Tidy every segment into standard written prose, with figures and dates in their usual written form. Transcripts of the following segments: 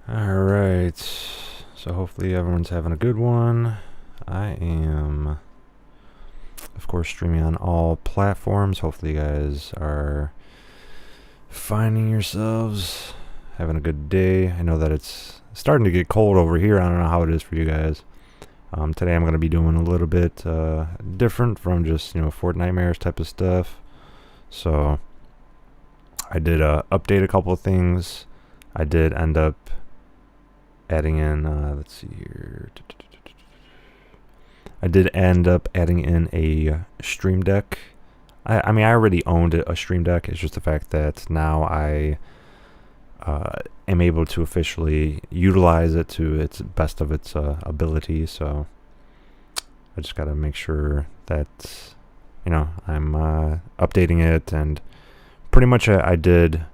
Alright, so hopefully everyone's having a good one. I am, of course, streaming on all platforms. Hopefully you guys are finding yourselves having a good day. I know that it's starting to get cold over here. I don't know how it is for you guys. Today I'm going to be doing a little bit different from just, Fortnite type of stuff. So I did update a couple of things. I did end up adding in, let's see here. I did end up adding in a Stream Deck. I mean, I already owned a Stream Deck. It's just the fact that now I am able to officially utilize it to its best of its ability. So I just got to make sure that, I'm updating it. And pretty much I did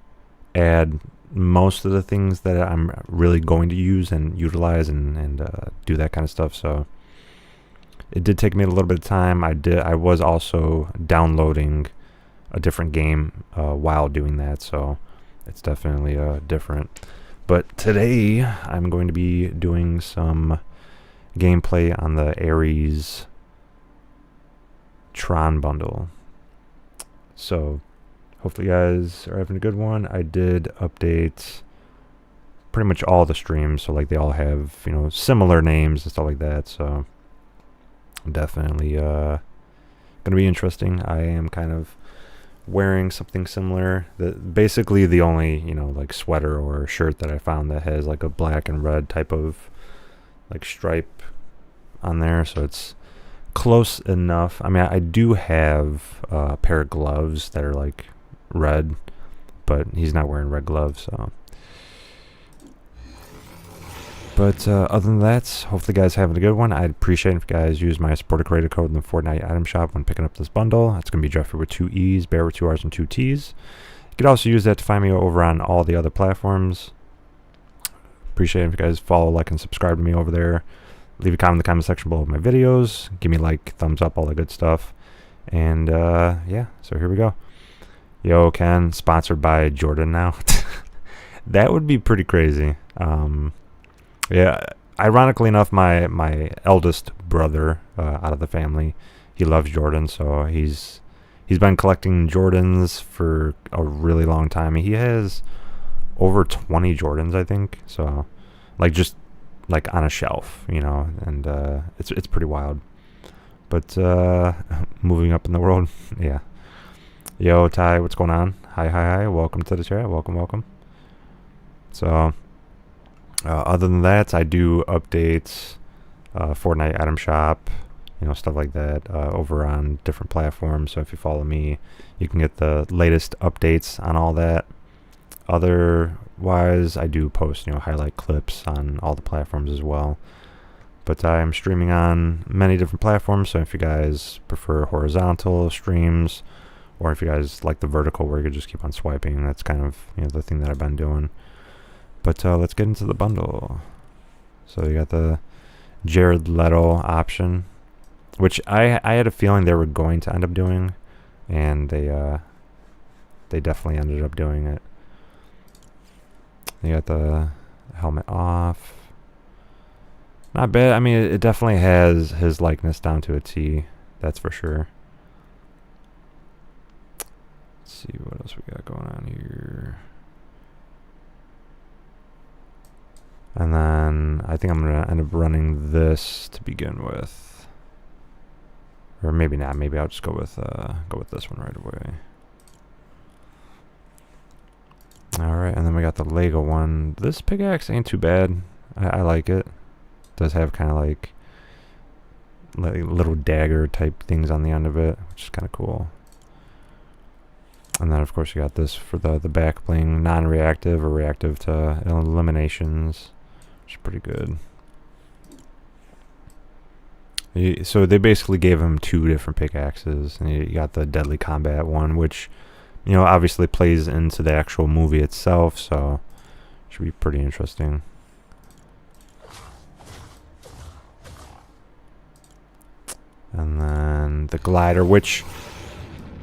add most of the things that I'm really going to use and utilize and do that kind of stuff. So it did take me a little bit of time. I was also downloading a different game while doing that, so it's definitely different. But today I'm going to be doing some gameplay on the Ares Tron bundle. So hopefully you guys are having a good one. I did update pretty much all the streams, so like they all have, similar names and stuff like that. So definitely gonna be interesting. I am kind of wearing something similar. Basically the only, like sweater or shirt that I found that has like a black and red type of like stripe on there, so it's close enough. I mean, I do have a pair of gloves that are like red, but he's not wearing red gloves, so. But other than that, hopefully you guys having a good one. I'd appreciate it if you guys use my supporter creator code in the Fortnite item shop when picking up this bundle. That's going to be Jeffrey with 2 E's, Bear with 2 R's and 2 T's. You could also use that to find me over on all the other platforms. Appreciate it if you guys follow, like, and subscribe to me over there. Leave a comment in the comment section below my videos. Give me a like, thumbs up, all the good stuff. And yeah, so here we go. Yo, Ken, sponsored by Jordan now. That would be pretty crazy. Yeah, ironically enough, my eldest brother out of the family, he loves Jordan, so he's been collecting Jordans for a really long time. He has over 20 Jordans, I think. So, like, just like on a shelf, and it's pretty wild. But moving up in the world, yeah. Yo, Ty, what's going on? Hi. Welcome to the chat. Welcome. So. Other than that, I do updates, Fortnite item shop, stuff like that, over on different platforms. So if you follow me, you can get the latest updates on all that. Otherwise, I do post, highlight clips on all the platforms as well. But I'm streaming on many different platforms. So if you guys prefer horizontal streams, or if you guys like the vertical where you could just keep on swiping, that's kind of, the thing that I've been doing. But let's get into the bundle. So you got the Jared Leto option, which I had a feeling they were going to end up doing, and they definitely ended up doing it. You got the helmet off. Not bad. I mean, it definitely has his likeness down to a T. That's for sure. Let's see what else we got going on here. And then I think I'm going to end up running this to begin with. Or maybe not. Maybe I'll just go with this one right away. Alright, and then we got the Lego one. This pickaxe ain't too bad. I like it. It does have kind of like little dagger type things on the end of it, which is kind of cool. And then of course you got this for the back bling, non-reactive or reactive to eliminations. Pretty good. So they basically gave him 2 different pickaxes, and you got the deadly combat one, which obviously plays into the actual movie itself, so should be pretty interesting. And then the glider, which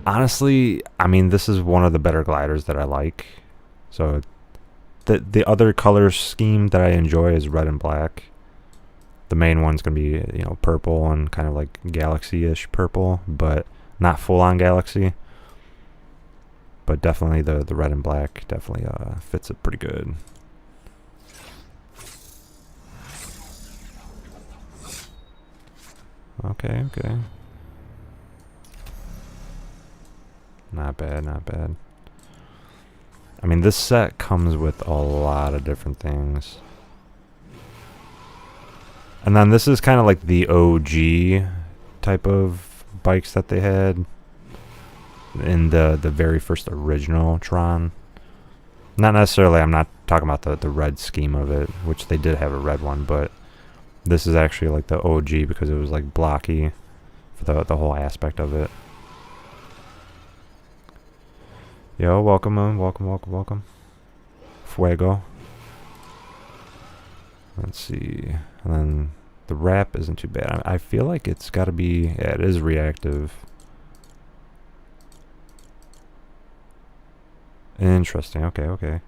honestly, I mean, this is one of the better gliders that I like. So the other color scheme that I enjoy is red and black. The main one's gonna be, you know, purple and kind of like galaxy-ish purple, but not full-on galaxy. But definitely the red and black definitely fits it pretty good. Okay, okay. Not bad, not bad. I mean, this set comes with a lot of different things. And then this is kind of like the OG type of bikes that they had in the very first original Tron. Not necessarily, I'm not talking about the red scheme of it, which they did have a red one, but this is actually like the OG because it was like blocky for the whole aspect of it. Yo, welcome, welcome. Fuego. Let's see. And then the wrap isn't too bad. I feel like it's got to be... Yeah, it is reactive. Interesting. Okay, okay.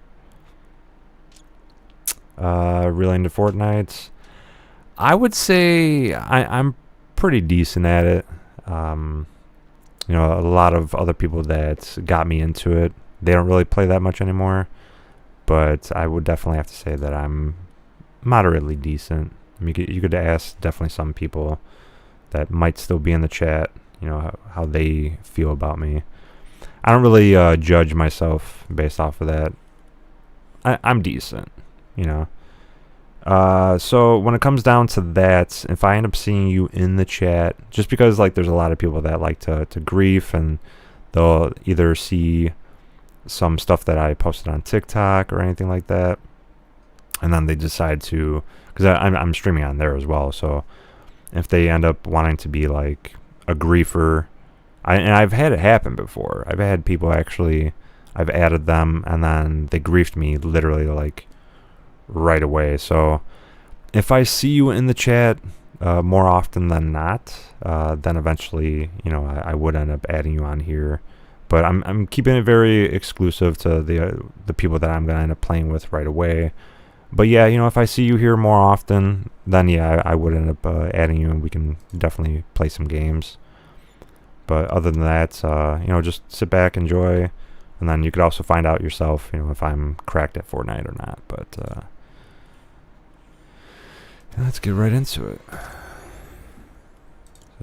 Really into Fortnite. I would say I'm pretty decent at it. You know, a lot of other people that got me into it, they don't really play that much anymore. But I would definitely have to say that I'm moderately decent. I mean, you could ask definitely some people that might still be in the chat, you know, how they feel about me. I don't really judge myself based off of that. I'm decent, you know. So when it comes down to that, if I end up seeing you in the chat, just because like there's a lot of people that like to grief, and they'll either see some stuff that I posted on TikTok or anything like that, and then they decide to, because I'm streaming on there as well, so if they end up wanting to be like a griefer, and I've had it happen before. I've had people actually, I've added them and then they griefed me literally like right away. So if I see you in the chat more often than not, then eventually, you know, I would end up adding you on here. But I'm keeping it very exclusive to the people that I'm gonna end up playing with right away. But yeah, you know, if I see you here more often, then yeah, I would end up adding you, and we can definitely play some games. But other than that, you know, just sit back, enjoy, and then you could also find out yourself, you know, if I'm cracked at Fortnite or not. But let's get right into it.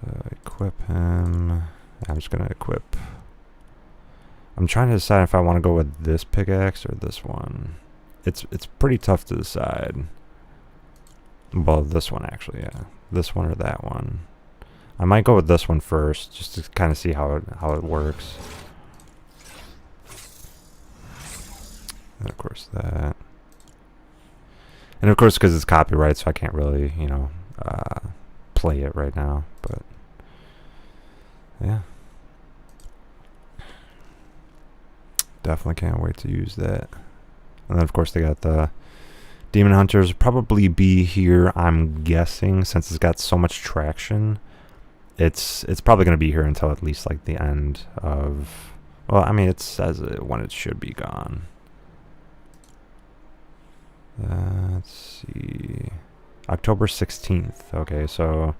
So equip him. I'm just gonna equip. I'm trying to decide if I want to go with this pickaxe or this one. It's pretty tough to decide. Well, this one actually, yeah. This one or that one. I might go with this one first, just to kind of see how it works. And of course that. And of course, because it's copyright, so I can't really, you know, play it right now. But yeah, definitely can't wait to use that. And then of course they got the Demon Hunters. Probably be here, I'm guessing, since it's got so much traction. It's probably going to be here until at least like the end of, well, I mean, it says it when it should be gone. Let's see, October 16th. Okay, so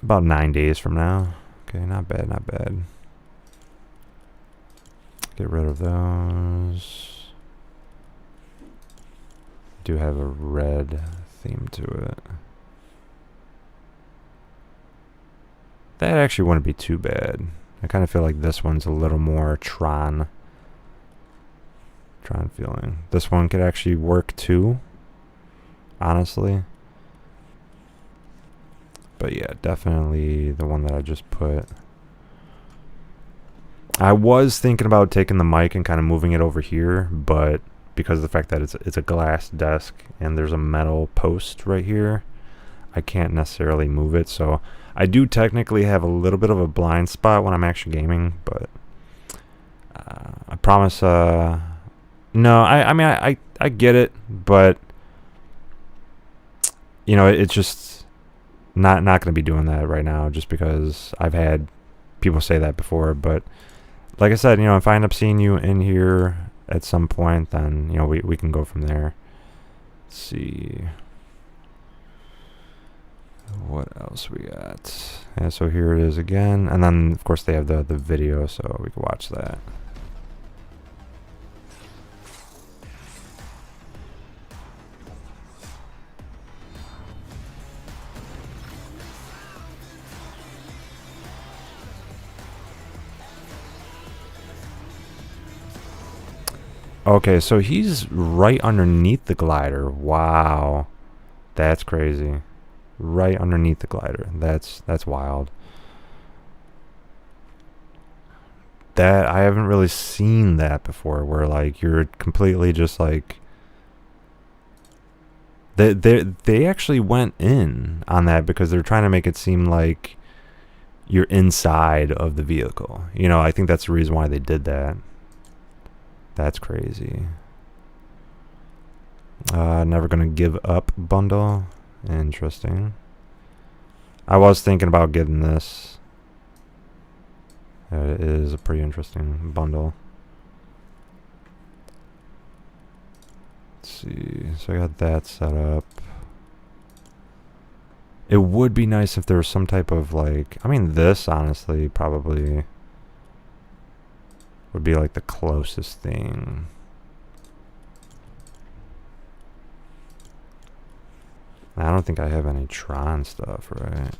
about 9 days from now. Okay, not bad, not bad. Get rid of those. Do have a red theme to it. That actually wouldn't be too bad. I kind of feel like this one's a little more Tron feeling. This one could actually work too, honestly. But yeah, definitely the one that I just put. I was thinking about taking the mic and kind of moving it over here, but because of the fact that it's a glass desk and there's a metal post right here, I can't necessarily move it. So I do technically have a little bit of a blind spot when I'm actually gaming, but I promise. No, I mean I get it, but you know, it's just not going to be doing that right now, just because I've had people say that before. But like I said, you know, if I end up seeing you in here, at some point, then you know we can go from there. Let's see what else we got. Yeah, so here it is again, and then of course they have the video, so we can watch that. Okay, so he's right underneath the glider. Wow, that's crazy. Right underneath the glider. That's wild. That I haven't really seen that before, where like you're completely just like they actually went in on that because they're trying to make it seem like you're inside of the vehicle. You know, I think that's the reason why they did that. That's crazy. Never gonna give up bundle. Interesting. I was thinking about getting this. It is a pretty interesting bundle. Let's see. So I got that set up. It would be nice if there was some type of like, I mean, this honestly probably would be like the closest thing. I don't think I have any Tron stuff, right?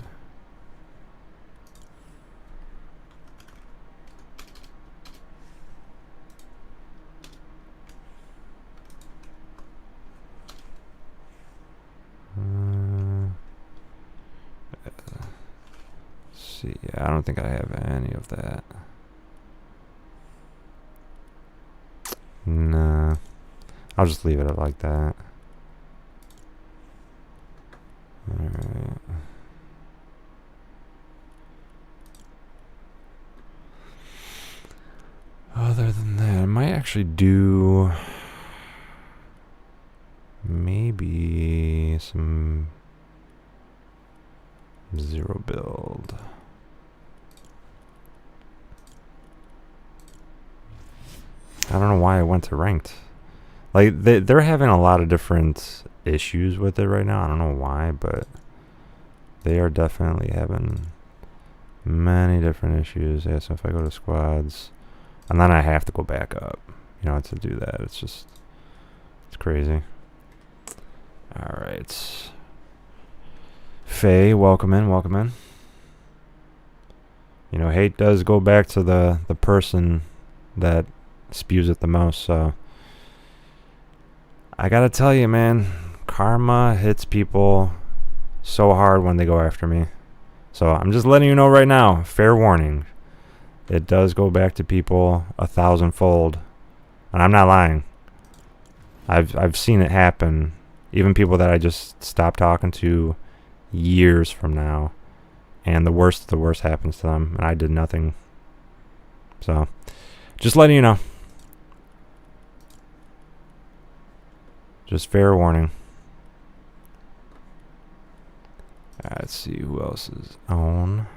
See, yeah, I don't think I have any of that. Nah, I'll just leave it like that. Alright. Other than that, I might actually do maybe some zero build. I don't know why I went to ranked. Like they're having a lot of different issues with it right now. I don't know why, but they are definitely having many different issues. Yeah, so if I go to squads, and then I have to go back up, you know, to do that. It's just, it's crazy. All right. Faye, welcome in, welcome in. You know, hate does go back to the person that spews it the most, so I gotta tell you, man, karma hits people so hard when they go after me. So I'm just letting you know right now, fair warning, it does go back to people 1,000-fold, and I'm not lying. I've seen it happen. Even people that I just stopped talking to years from now, and the worst of the worst happens to them, and I did nothing. So just letting you know. Just fair warning. Let's see who else is on.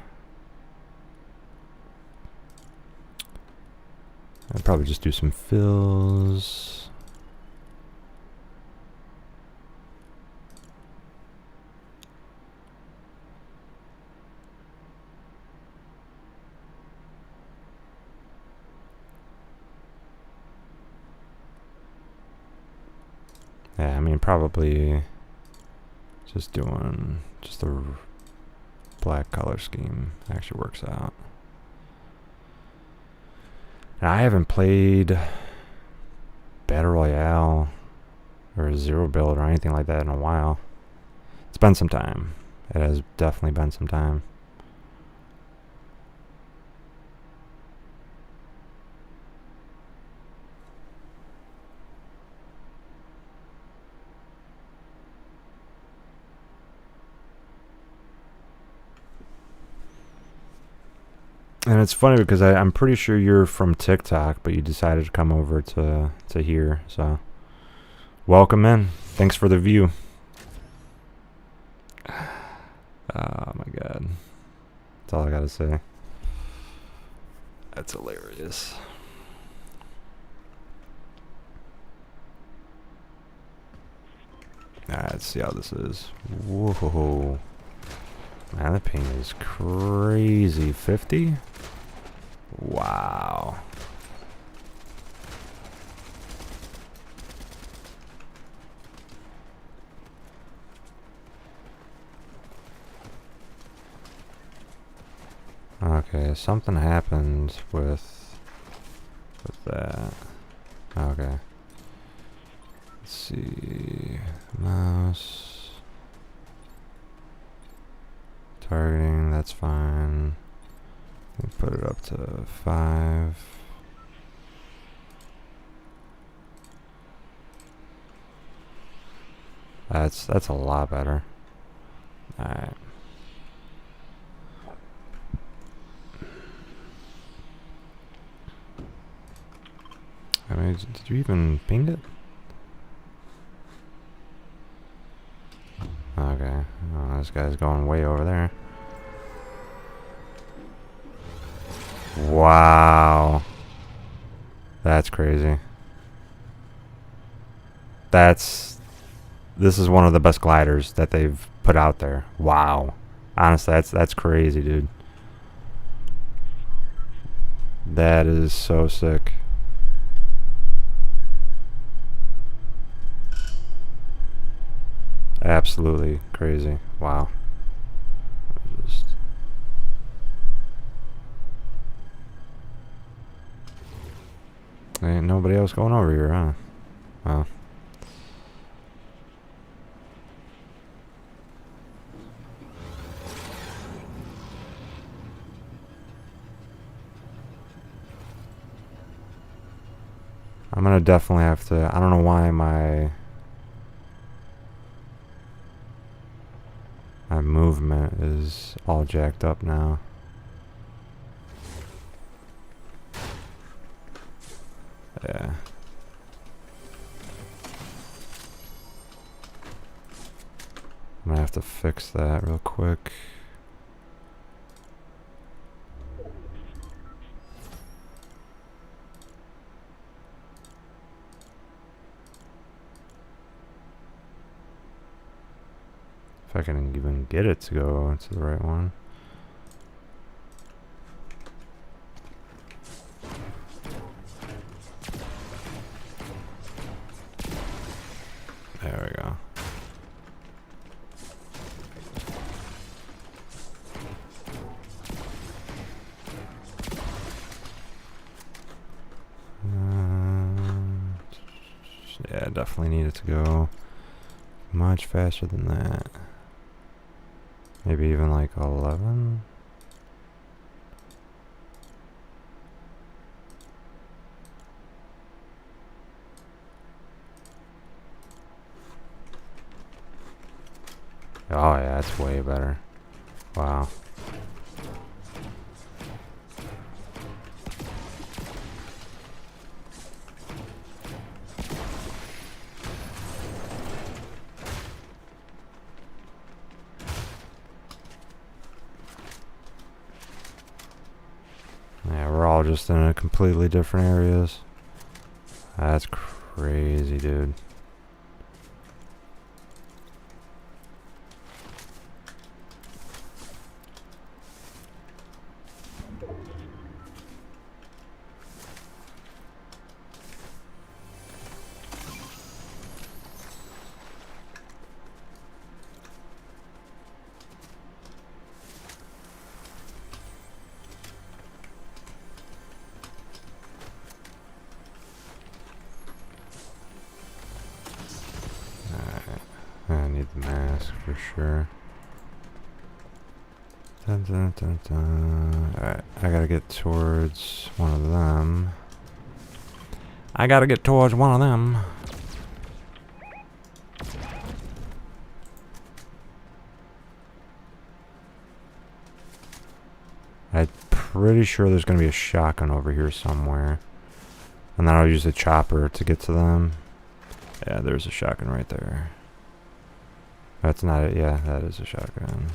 I'd probably just do some fills. Yeah, I mean, probably just doing just a black color scheme actually works out. And I haven't played Battle Royale or Zero Build or anything like that in a while. It's been some time. It has definitely been some time. And it's funny because I'm pretty sure you're from TikTok, but you decided to come over to here. So, welcome in. Thanks for the view. Oh my god. That's all I gotta say. That's hilarious. Alright, let's see how this is. Whoa. Man, the paint is crazy. 50? Wow. Okay, something happened with that. Okay. Let's see. Mouse. Targeting, that's fine. We'll put it up to 5. That's a lot better. Alright. I mean, did you even ping it? Okay. Oh, this guy's going way over there. Wow. That's crazy. This is one of the best gliders that they've put out there. Wow. Honestly, that's crazy, dude. That is so sick. Absolutely crazy. Wow. Ain't nobody else going over here, huh? Well. I'm gonna definitely have to. I don't know why my movement is all jacked up now. Yeah. I'm gonna have to fix that real quick. If I can even get it to go to the right one. There we go. Yeah, definitely need it to go much faster than that. Maybe even like 11? Oh yeah, that's way better. Wow. Yeah, we're all just in a completely different areas. That's crazy, dude. I need the mask for sure. Dun, dun, dun, dun. Alright, I gotta get towards one of them. I I'm pretty sure there's gonna be a shotgun over here somewhere. And then I'll use the chopper to get to them. Yeah, there's a shotgun right there. That's not it. Yeah, that is a shotgun.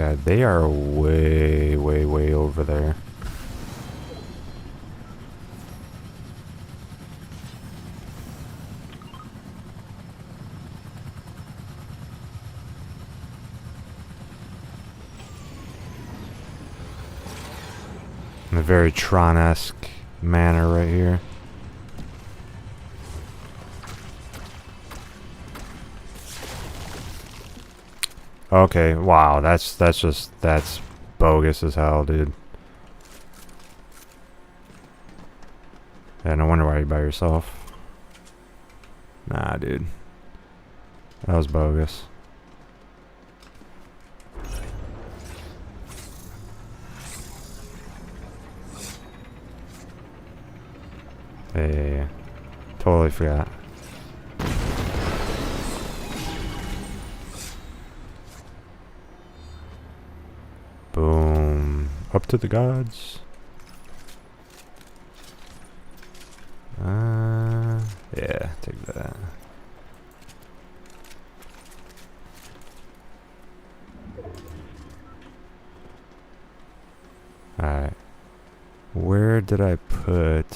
Okay, they are way, way, way over there. In a very Tron-esque manner right here. Okay, wow, that's bogus as hell, dude. Yeah, no wonder why you're by yourself. Nah, dude. That was bogus. Yeah. Totally forgot. Boom. Up to the gods. Yeah, take that. Alright. Where did I put...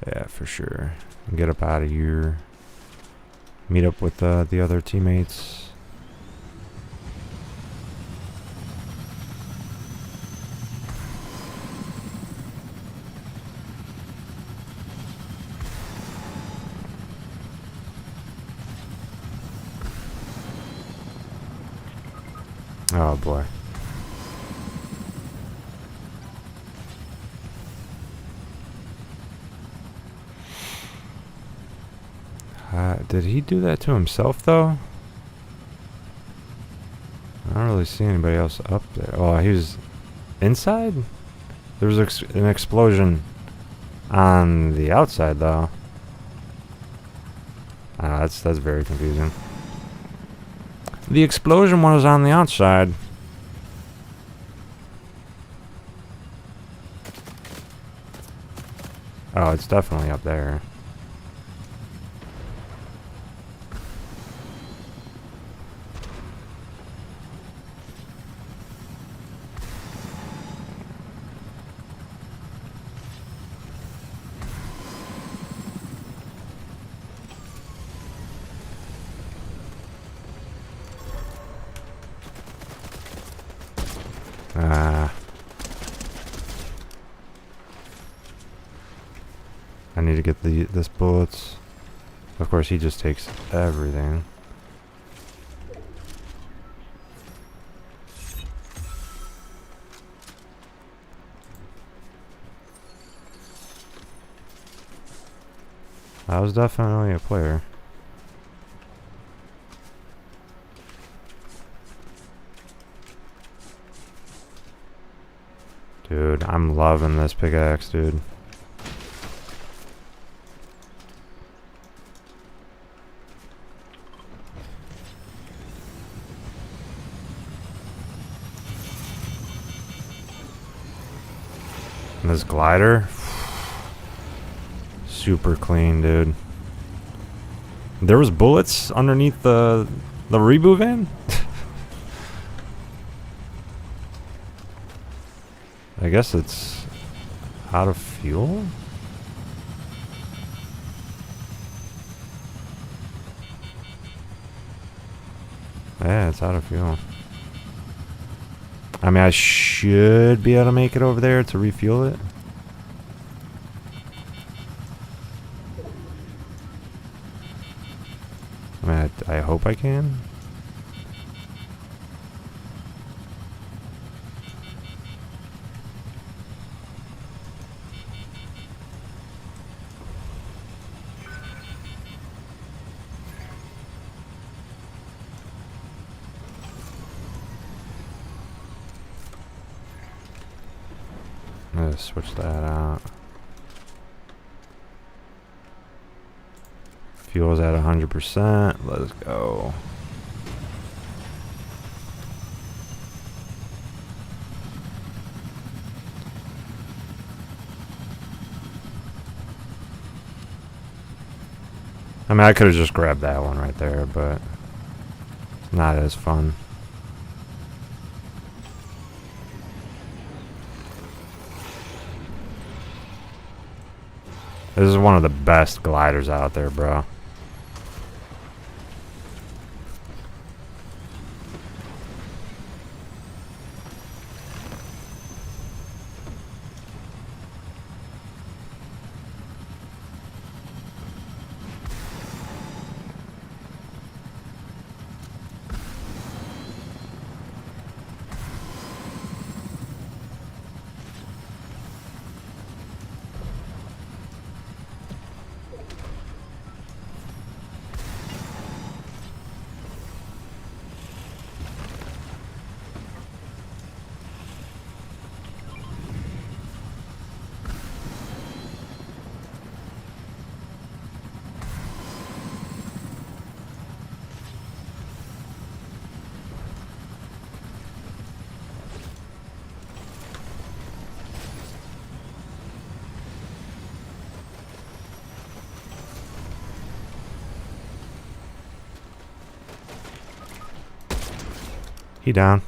Yeah, for sure. Get up out of here. Meet up with the other teammates. Oh boy. Did he do that to himself though? I don't really see anybody else up there. Oh, he was inside? There was an explosion on the outside though. That's very confusing. The explosion was on the outside. Oh, it's definitely up there. I need to get this bullets. Of course, he just takes everything. That was definitely a player. Dude, I'm loving this pickaxe, dude. And this glider, super clean, dude. There was bullets underneath the reboot van? I guess it's out of fuel? Yeah, it's out of fuel. I mean, I should be able to make it over there to refuel it. I mean, I hope I can. Let's switch that out. Fuel's at 100%. Let's go. I mean, I could have just grabbed that one right there, but it's not as fun. This is one of the best gliders out there, bro. He down.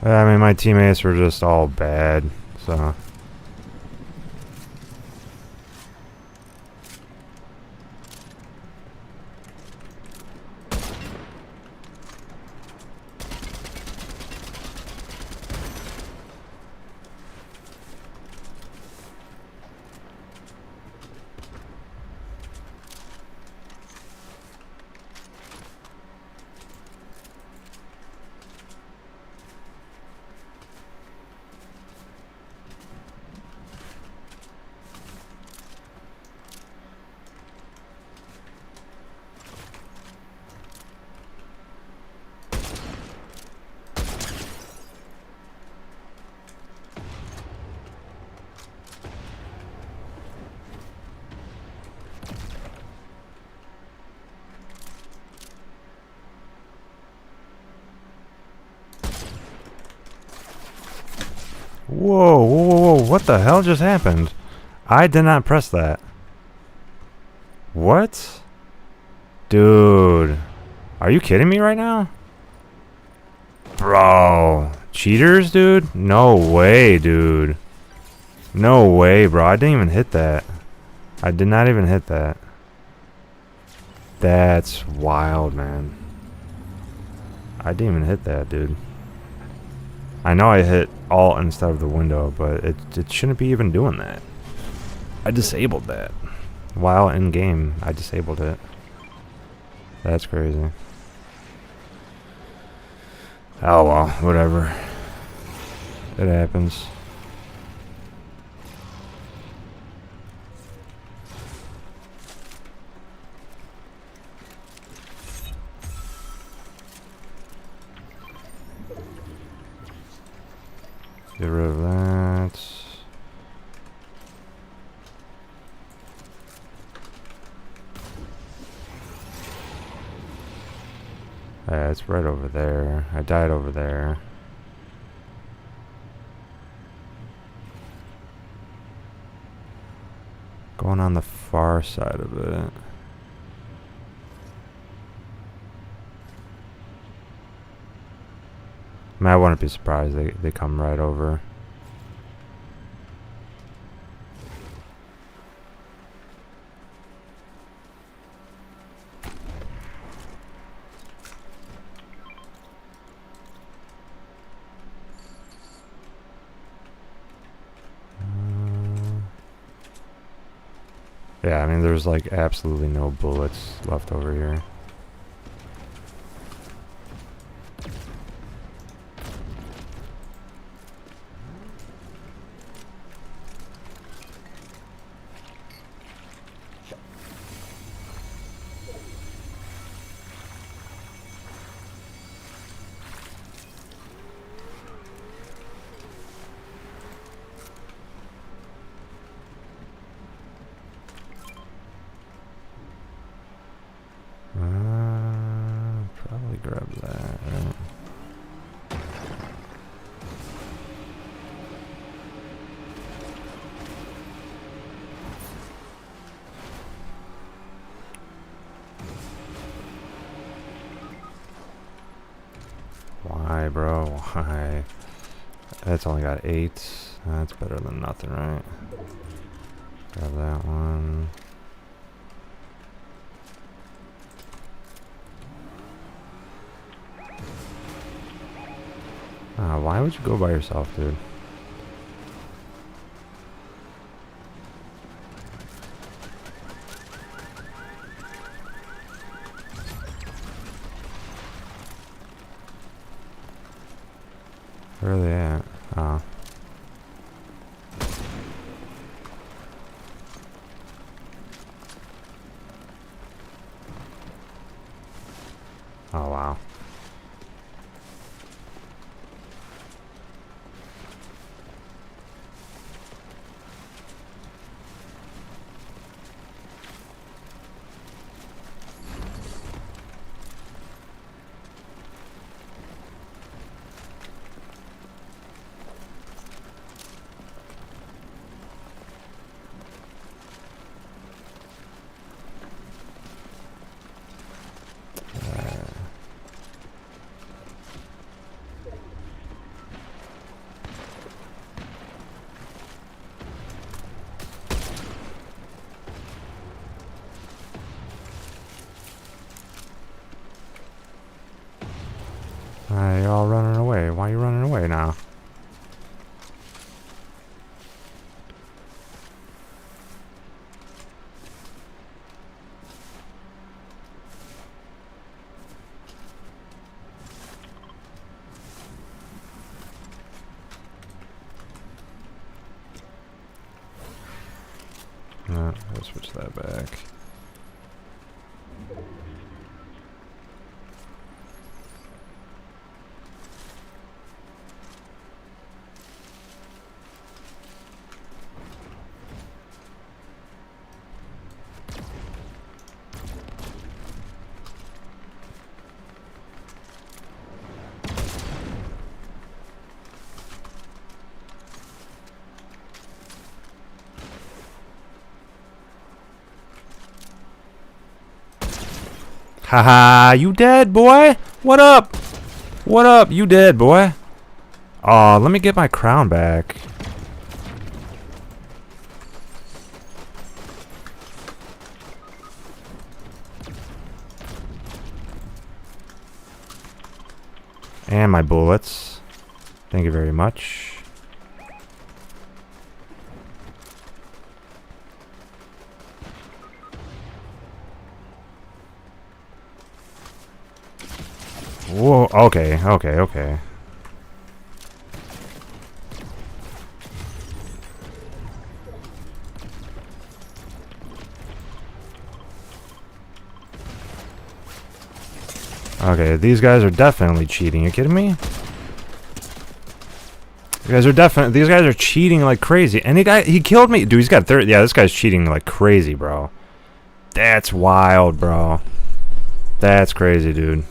I mean, my teammates were just all bad, so... Whoa, whoa, whoa, whoa, what the hell just happened? I did not press that. What? Dude. Are you kidding me right now? Bro. Cheaters, dude? No way, dude. No way, bro. I didn't even hit that. I did not even hit that. That's wild, man. I didn't even hit that, dude. I know I hit Alt instead of the window, but it shouldn't be even doing that. I disabled that. While in game, I disabled it. That's crazy. Oh well, whatever. It happens. Get rid of that. Yeah, it's right over there. I died over there. Going on the far side of it. I mean, I wouldn't be surprised they come right over. Yeah, I mean, there's like absolutely no bullets left over here. bro. Why? That's only got 8. That's better than nothing, right? Grab that one. Why would you go by yourself, dude? Where are they at? Oh. Oh, wow. You're all running away. Why are you running away now? No, we'll switch that back. Haha, you dead, boy? What up? What up? You dead, boy? Oh, let me get my crown back. And my bullets. Thank you very much. Whoa, okay. Okay, these guys are definitely cheating. You kidding me? These guys are cheating like crazy. And he killed me. Dude, he's got 30. Yeah, this guy's cheating like crazy, bro. That's wild, bro. That's crazy, dude.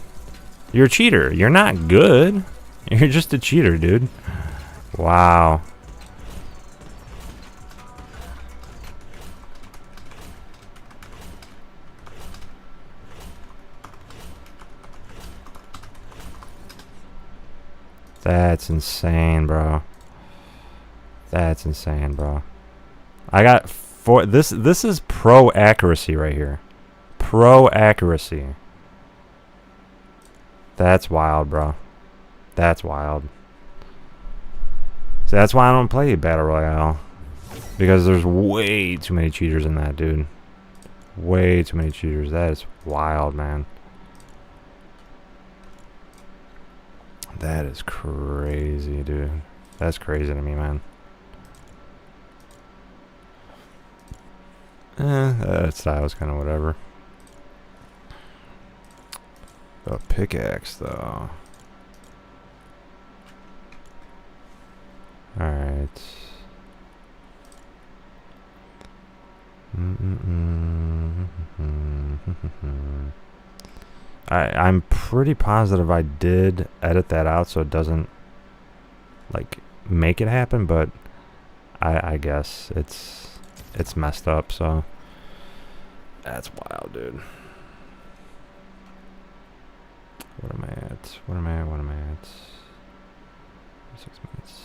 You're a cheater. You're not good. You're just a cheater, dude. Wow. That's insane, bro. That's insane, bro. I got this is pro accuracy right here. Pro accuracy. That's wild, bro. That's wild. See, that's why I don't play Battle Royale. Because there's way too many cheaters in that, dude. Way too many cheaters. That is wild, man. That is crazy, dude. That's crazy to me, man. That style's kind of whatever. A pickaxe, though. Alright. I'm pretty positive I did edit that out so it doesn't, like, make it happen, but I guess it's messed up, so that's wild, dude. What am I at? 6 minutes.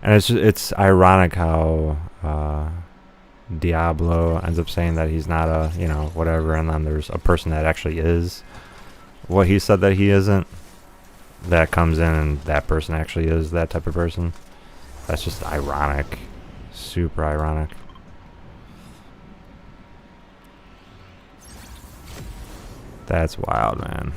And it's ironic how Diablo ends up saying that he's not a, you know, whatever, and then there's a person that actually is what he said that he isn't, that comes in and that person actually is that type of person. That's just ironic. Super ironic. That's wild, man.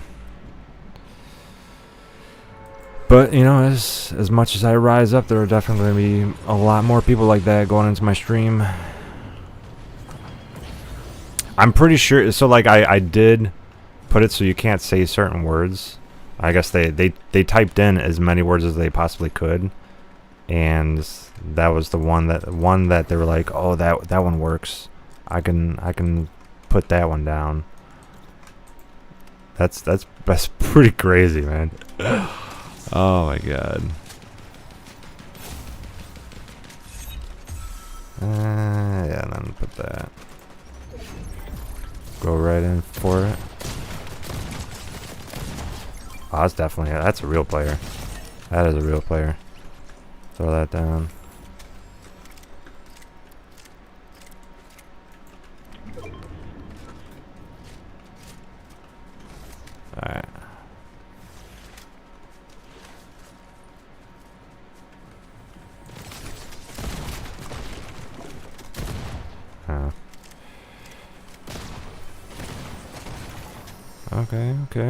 But, you know, as much as I rise up, there are definitely going to be a lot more people like that going into my stream. I'm pretty sure, so like I did put it so you can't say certain words. I guess they typed in as many words as they possibly could, and that was the one that they were like, oh, that one works. I can put that one down. That's pretty crazy, man. Oh my god. Yeah, and then put that. Go right in for it. Oh, that's a real player. That is a real player. Throw that down. Alright.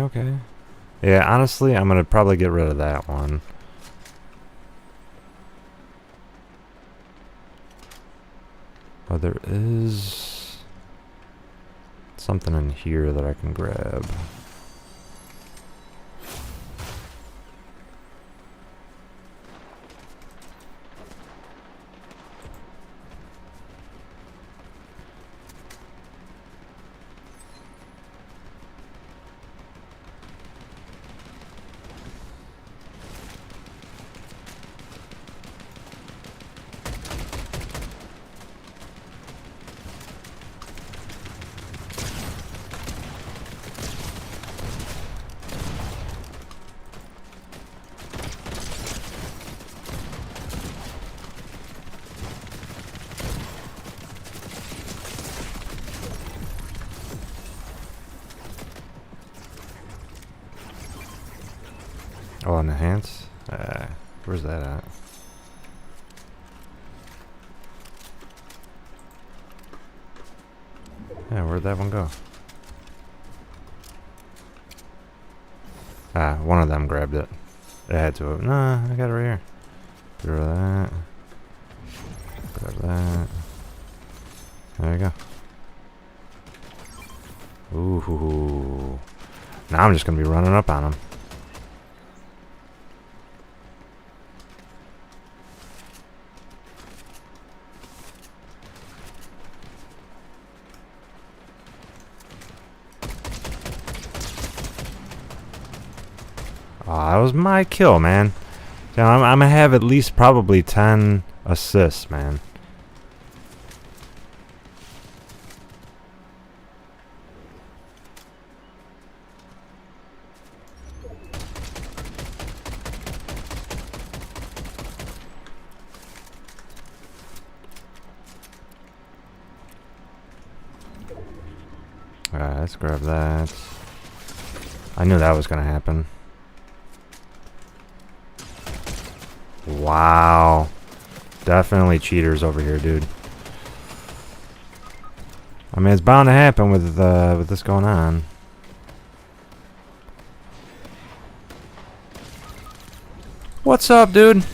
Okay. Yeah, honestly, I'm gonna probably get rid of that one. But there is something in here that I can grab. Oh, enhance? Where's that at? Yeah, where'd that one go? Ah, one of them grabbed it. It had to have. Nah, I got it right here. Get rid of that. Grab that. There you go. Ooh. Now I'm just gonna be running up on them. Oh, that was my kill, man. So I'm gonna have at least probably 10 assists, man. Alright, let's grab that. I knew that was gonna happen. Wow. Definitely cheaters over here, dude. I mean, it's bound to happen with this going on. What's up, dude?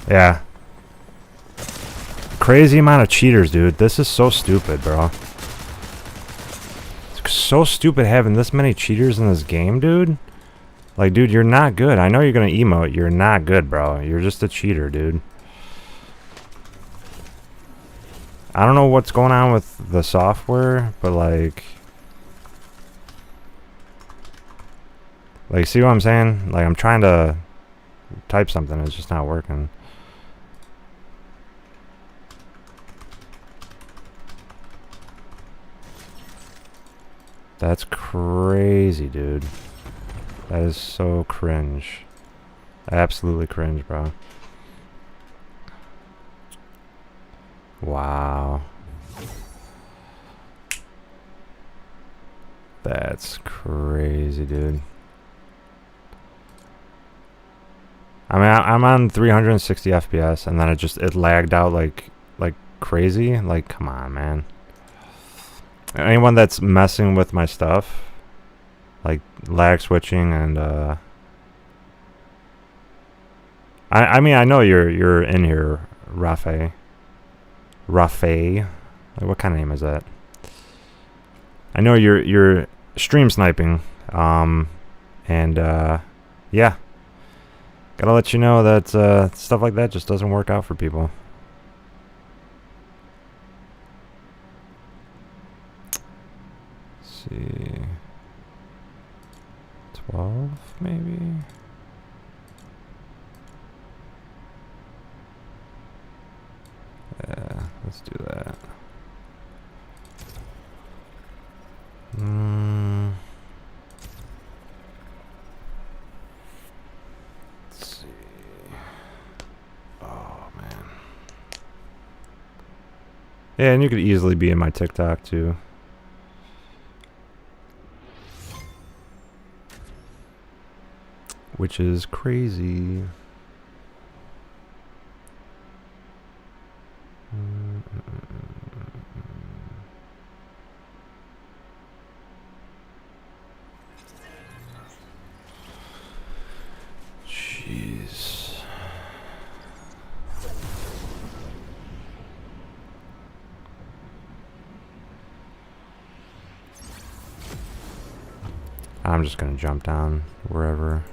Yeah. crazy amount of cheaters, dude. This is so stupid, bro. It's so stupid having this many cheaters in this game, dude. Like, dude, you're not good. I know you're gonna emote. You're not good, bro. You're just a cheater, dude. I don't know what's going on with the software, but like, see what I'm saying? Like, I'm trying to type something, it's just not working. That's crazy, dude. That is so cringe. Absolutely cringe, bro. Wow. That's crazy, dude. I mean, I'm on 360 FPS, and then it lagged out like crazy. Like, come on, man. Anyone that's messing with my stuff, like lag switching and I mean, I know you're in here, Rafe. Like, what kind of name is that? I know you're stream sniping, and yeah, gotta let you know that stuff like that just doesn't work out for people. Let's see, 12 maybe. Yeah, let's do that. Let's see. Oh, man. Yeah, and you could easily be in my TikTok, too. Which is crazy. Jeez. I'm just gonna jump down wherever.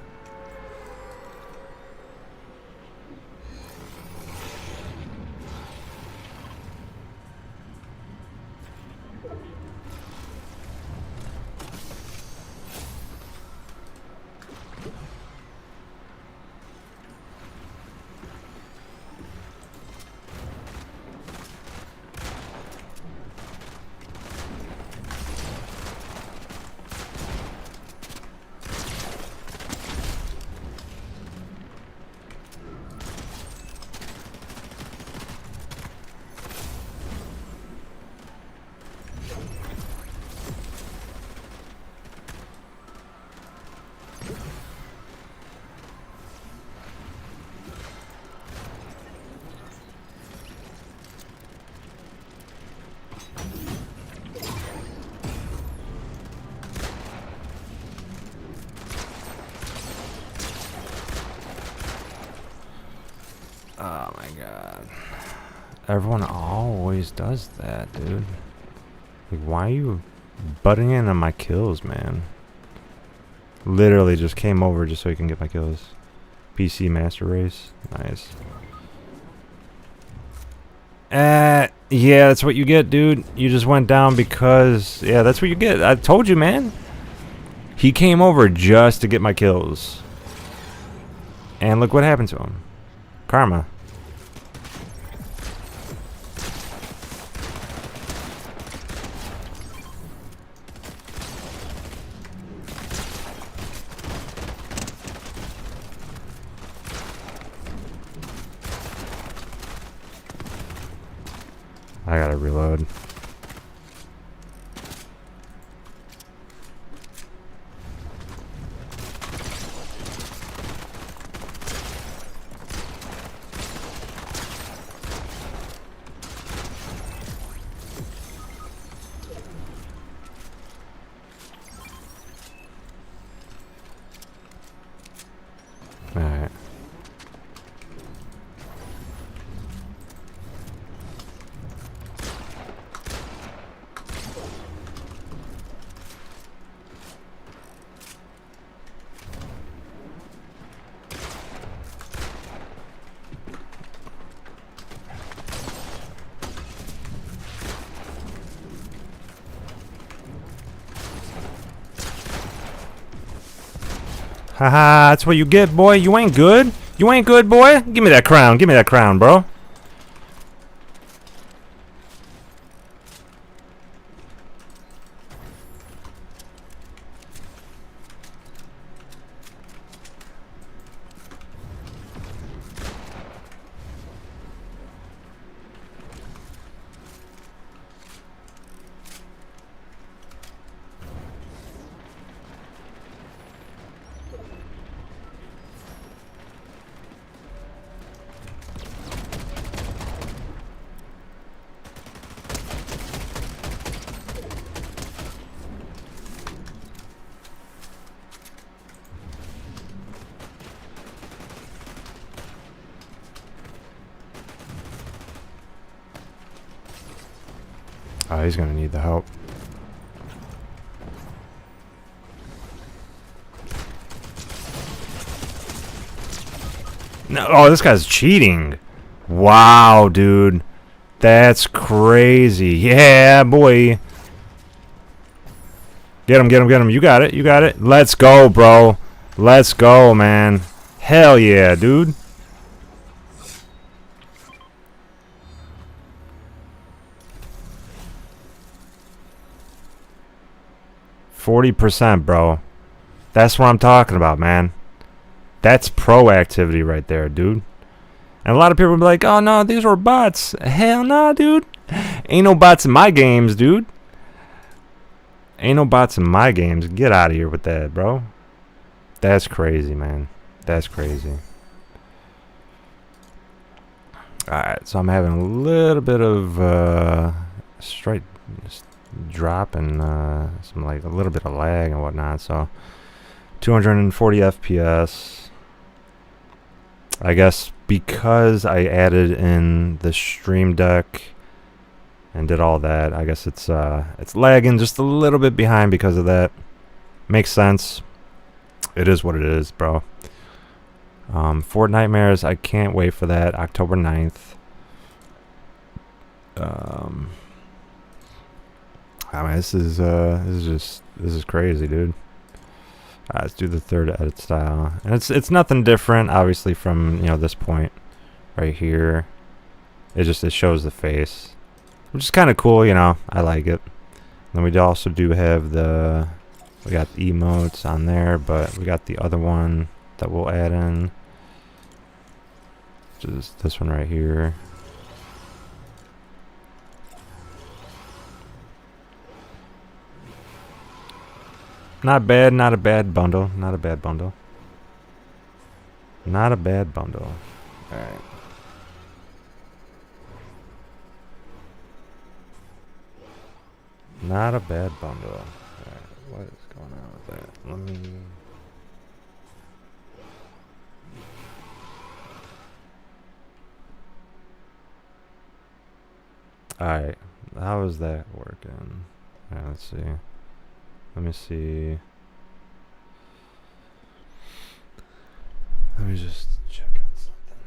Oh my god. Everyone always does that, dude. Like, why are you butting in on my kills, man? Literally just came over just so you can get my kills. PC Master Race. Nice. Yeah, that's what you get, dude. You just went down because... Yeah, that's what you get. I told you, man. He came over just to get my kills. And look what happened to him. Karma. I gotta reload. Alright. Haha, that's what you get, boy. You ain't good. You ain't good, boy. Give me that crown. Give me that crown, bro. Oh, he's gonna need the help. No, oh, this guy's cheating. Wow, dude. That's crazy. Yeah, boy. Get him, get him, get him. You got it, you got it. Let's go, bro. Let's go, man. Hell yeah, dude. %, bro. That's what I'm talking about, man. That's pro activity right there, dude. And a lot of people will be like, oh, no, these were bots. Hell nah, dude. Ain't no bots in my games, dude. Ain't no bots in my games. Get out of here with that, bro. That's crazy, man. That's crazy. Alright, so I'm having a little bit of straight drop and some like a little bit of lag and whatnot. So 240 FPS. I guess because I added in the Stream Deck and did all that, I guess it's lagging just a little bit behind because of that. Makes sense. It is what it is, bro. Fortnitemares, I can't wait for that. October 9th. I mean, this is crazy, dude. Let's do the third edit style, and it's nothing different, obviously, from this point right here. It shows the face, which is kind of cool, I like it. Then we also do have we got the emotes on there, but we got the other one that we'll add in, which is this one right here. Not bad, not a bad bundle, not a bad bundle. Not a bad bundle. Alright. Not a bad bundle. Alright, what is going on with that? Let me... Alright, how is that working? Alright, let's see. Let me see. Let me just check on something.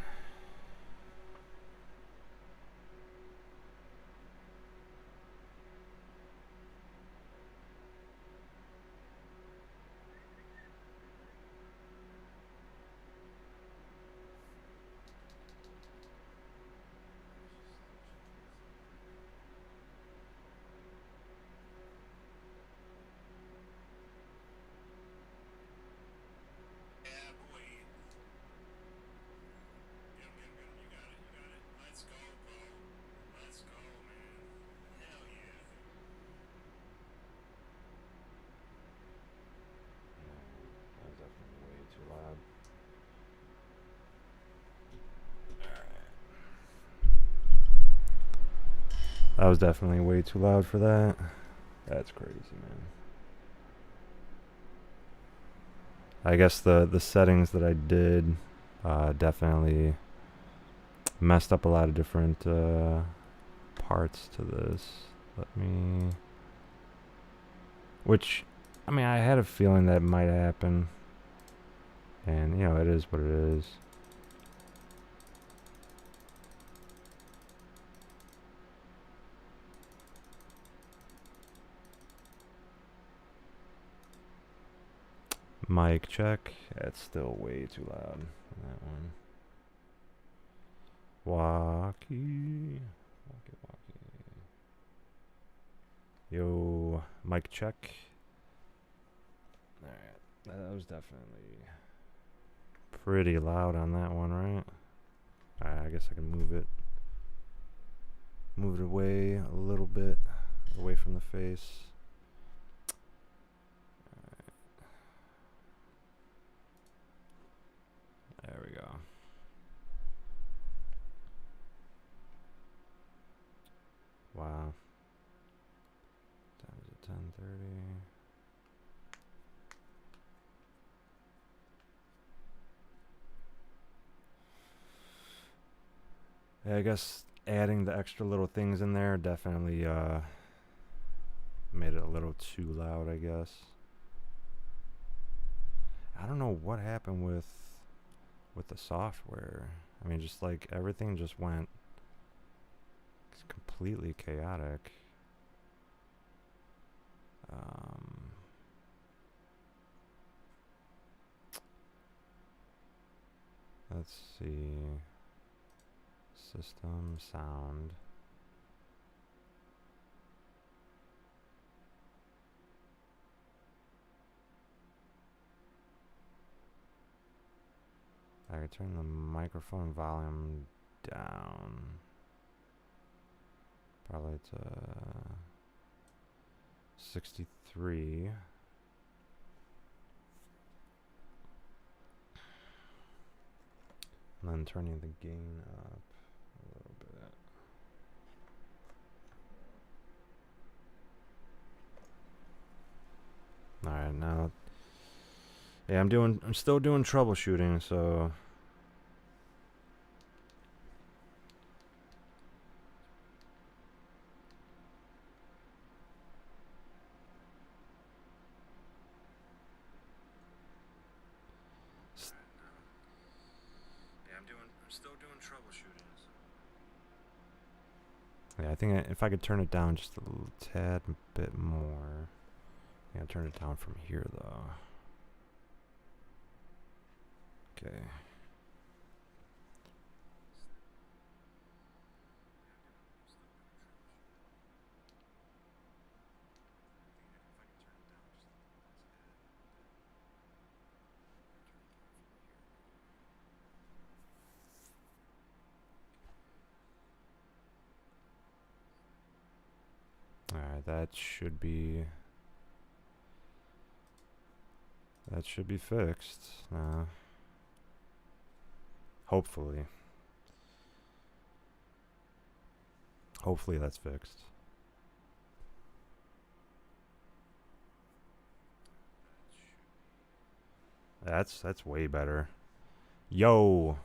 That was definitely way too loud for that. That's crazy, man. I guess the settings that I did definitely messed up a lot of different parts to this. Which, I mean, I had a feeling that might happen. And, it is what it is. Mic check. That's still way too loud on that one. Walkie. Walkie, walkie. Yo, mic check. Alright, that was definitely pretty loud on that one, right? Alright, I guess I can move it. Move it away a little bit, away from the face. There we go. Wow. Time is at 10:30. Yeah, I guess adding the extra little things in there definitely made it a little too loud, I guess. I don't know what happened with the software. I mean, just like everything just went completely chaotic. Let's see. System sound. I can turn the microphone volume down. Probably to 63. And then turning the gain up a little bit. Alright, now, yeah, I'm still doing troubleshooting, so. I'm still doing troubleshooting. Yeah, I think if I could turn it down just a little tad bit more. Yeah, turn it down from here though. Okay. Alright, that should be fixed. Hopefully. Hopefully that's fixed. That's way better. Yo.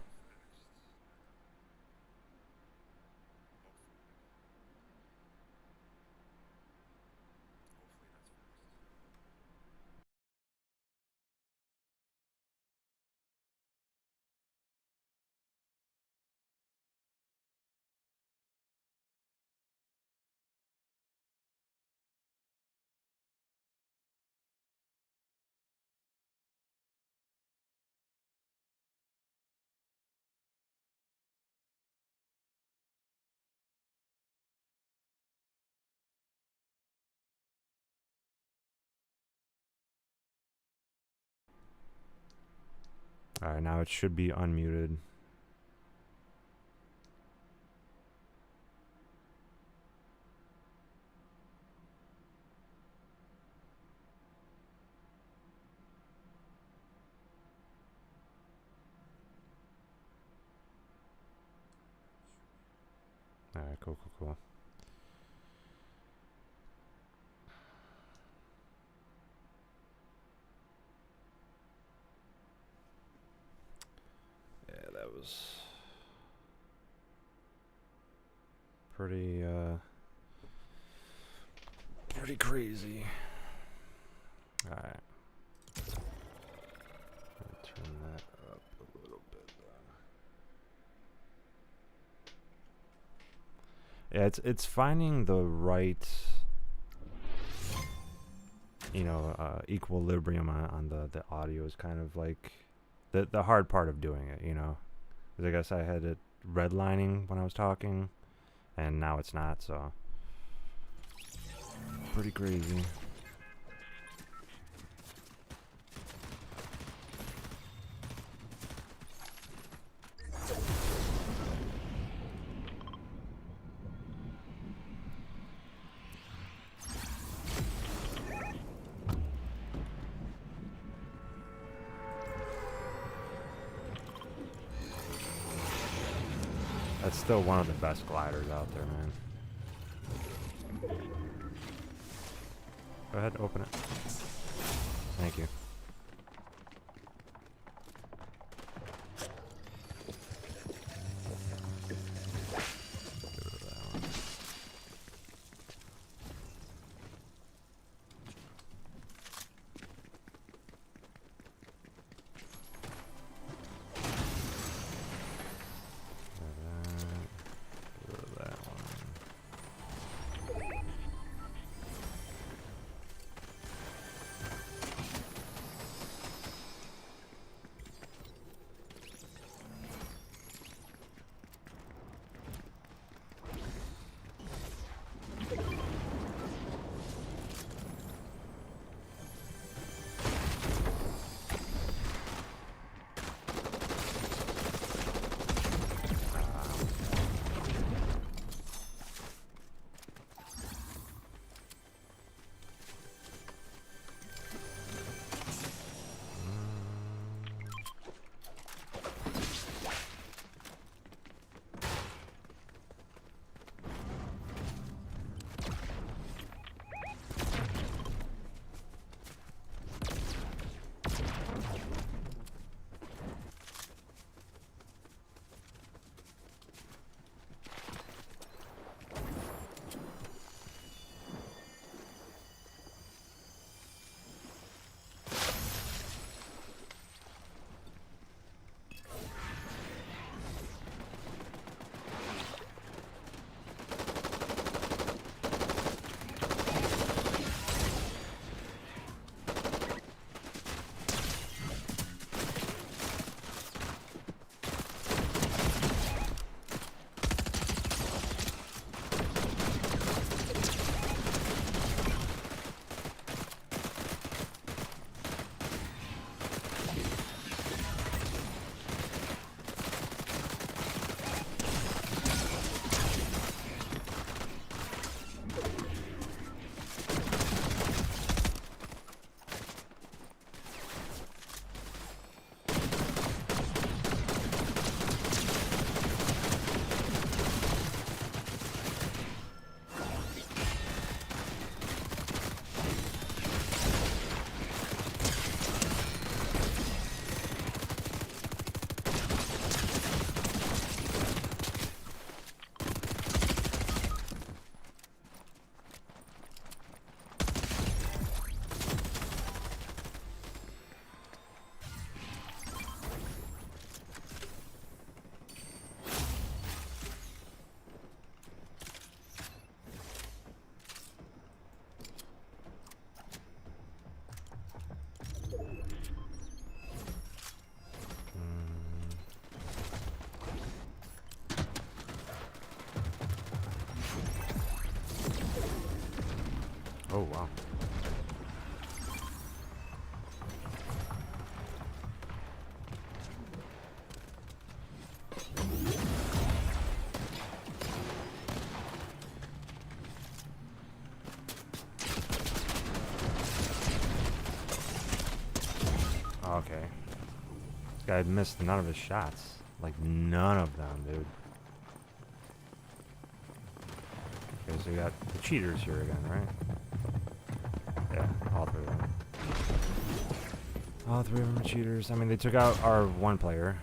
Alright, now it should be unmuted. Alright, cool. Yeah, that was pretty crazy. Alright. Turn that up a little bit though. Yeah, it's finding the right you know, equilibrium on the audio is kind of like the hard part of doing it, you know. 'Cause I guess I had it redlining when I was talking, and now it's not, so pretty crazy. That's still one of the best gliders out there, man. Go ahead, open it. Thank you. Oh, wow. Okay. This guy missed none of his shots. Like, none of them, dude. Okay, so we got the cheaters here again, right? Yeah, all three of them. All three of them are cheaters. I mean, they took out our one player.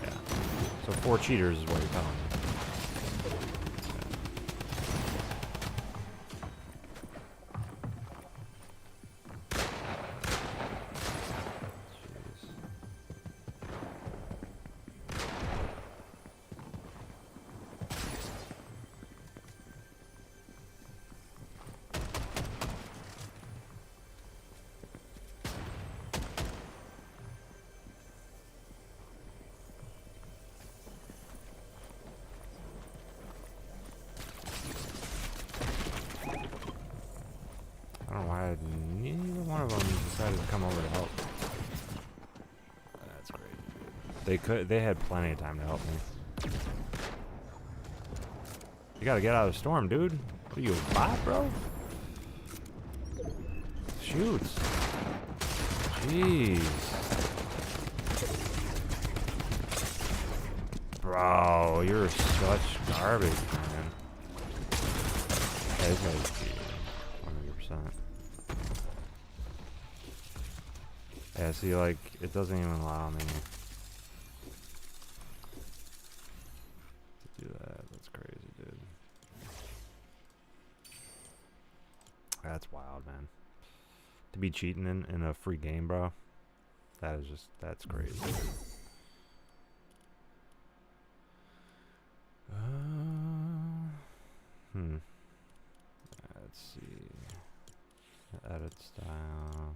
Yeah. So 4 cheaters is what you're telling me. decided to come over to help. That's crazy, dude. They had plenty of time to help me. You gotta get out of the storm, dude. What are you, a bot, bro? Shoots. Jeez. Bro, you're such garbage, man. Yeah, this guy's cheating. 100%. Yeah, see, like, it doesn't even allow me to do that. That's crazy, dude. That's wild, man. To be cheating in a free game, bro. That is just, that's crazy. Let's see. Edit style.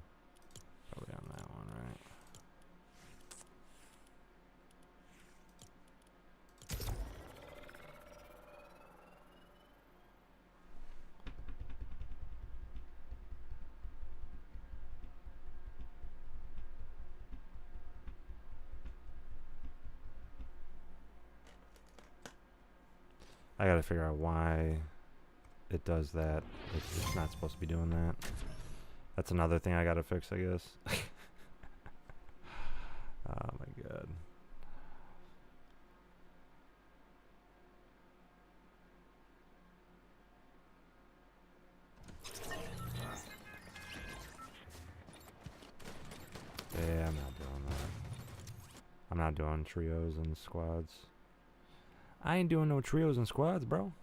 Probably on that one, right? I gotta figure out why it does that. It's not supposed to be doing that. That's another thing I gotta fix, I guess. Oh my god. Yeah, I'm not doing that. I'm not doing trios and squads. I ain't doing no trios and squads, bro.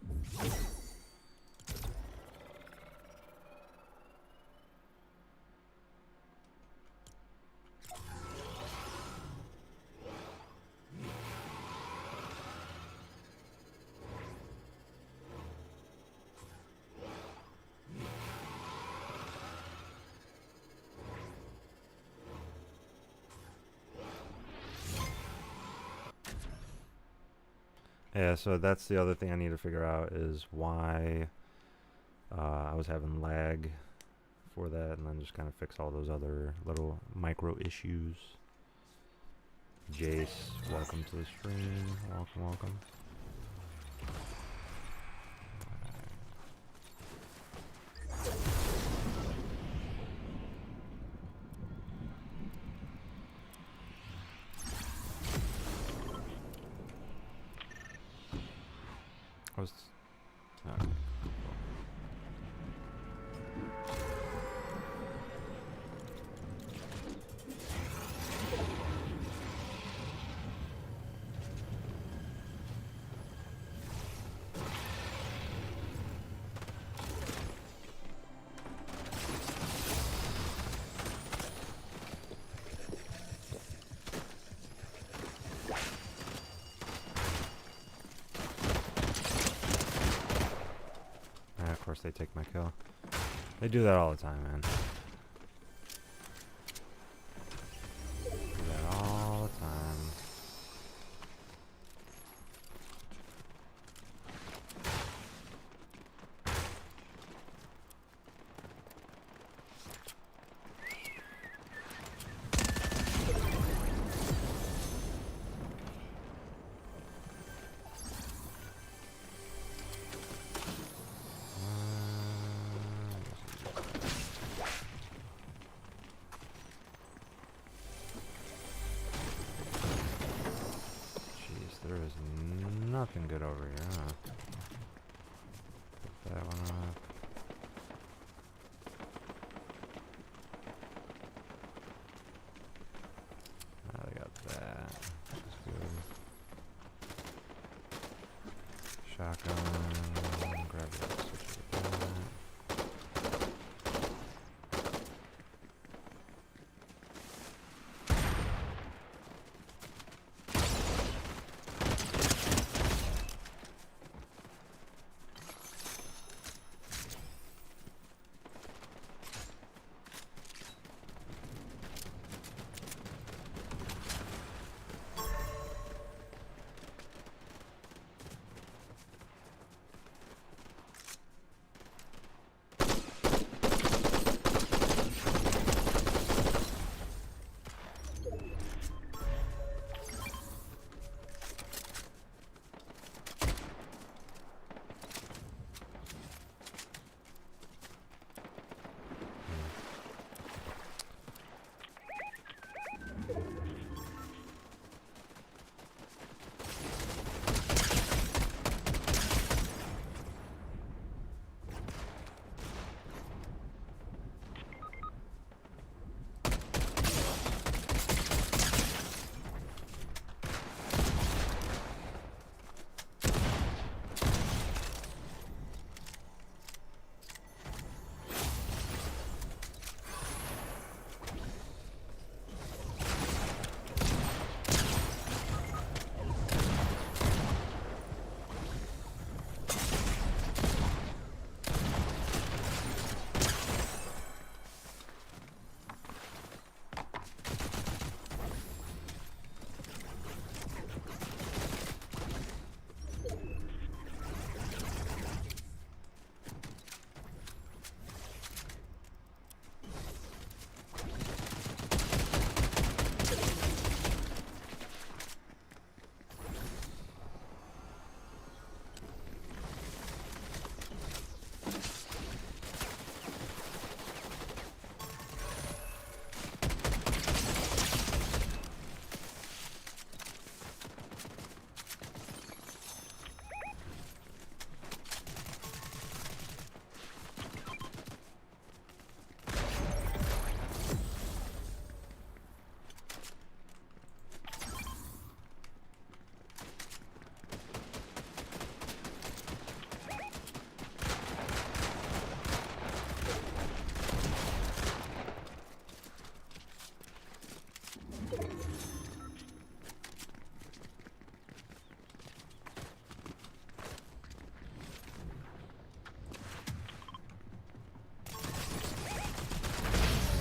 Yeah, so that's the other thing I need to figure out is why I was having lag for that, and then just kind of fix all those other little micro issues. Jace, welcome to the stream. Welcome, welcome. I was... Okay. Of course they take my kill. They do that all the time, man. Do that all the time. There is nothing good over here, huh? Put that one up. Oh, they got that. Which is good. Shotgun. Grab that. Switch to that.